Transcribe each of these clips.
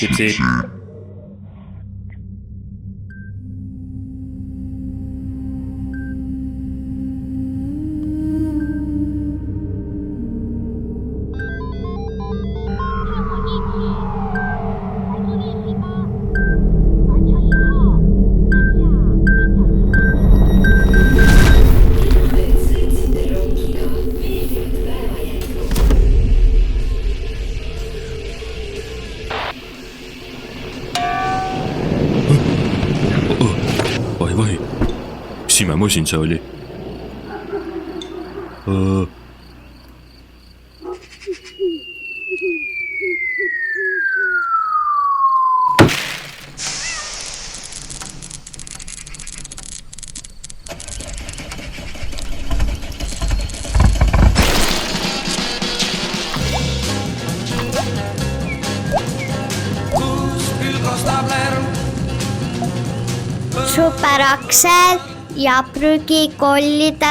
Sip. Vai, mis imemasin see oli? Super Aksel ja prügikollide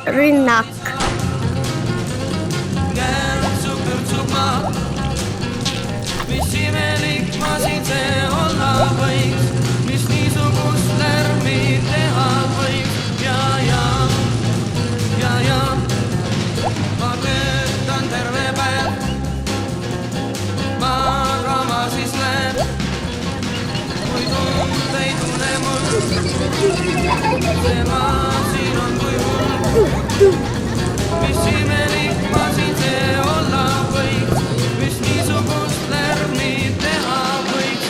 rünnak. Mis imelik ma siin see olla võiks, mis niisugust lärmi teha võiks. Ja ma töötan terve päev, magama siis lähen, kui tund ei tunne mul, see maa siin on kui mul. Mis imelik ma siin see olla võiks, mis niisugust lärmi teha võiks.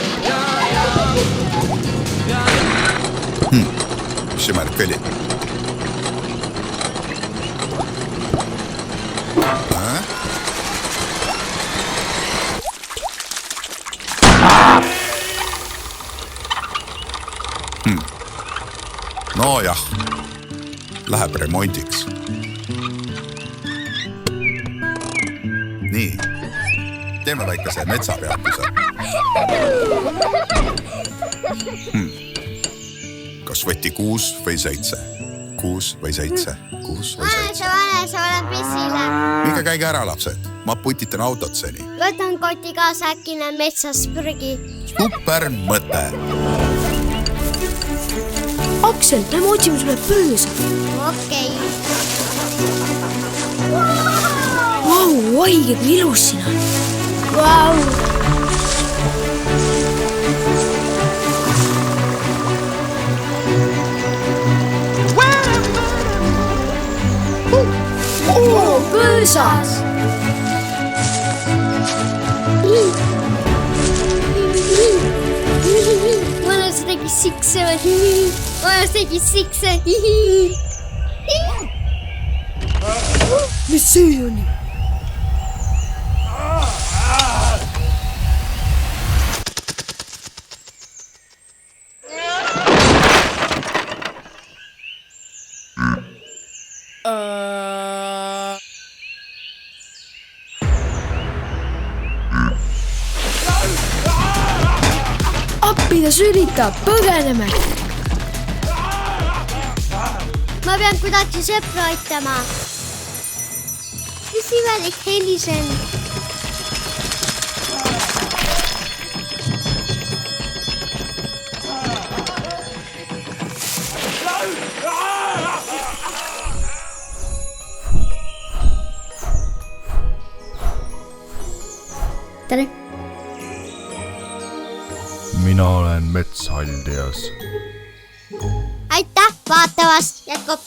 Mis see märk oli? No jah, läheb remondiks. Nii, teeme väikese metsapeatuse. Kas võtti 6 või 7? 6 või 7? 6 või 7? Vanesa, olen pissile. Minge käige ära, lapsed. Ma putitan autot seni. Võtan koti kaasa, äkki näen metsas prügi. Super mõte. Aksel, lähme otsime sulle põõsa. Okei. Vau, oige, kui ilus siin on. Vau. Põõsas! Vanas tegi sikse. Vanas tegi sikse. Mis see on? Appi ta sülitab, põgeneme! Ma pean kuidagi sõpra aitama. Mis imelik helisen. Tere! Mina olen metshaldjas. Aitäh vaatamast, jätkub!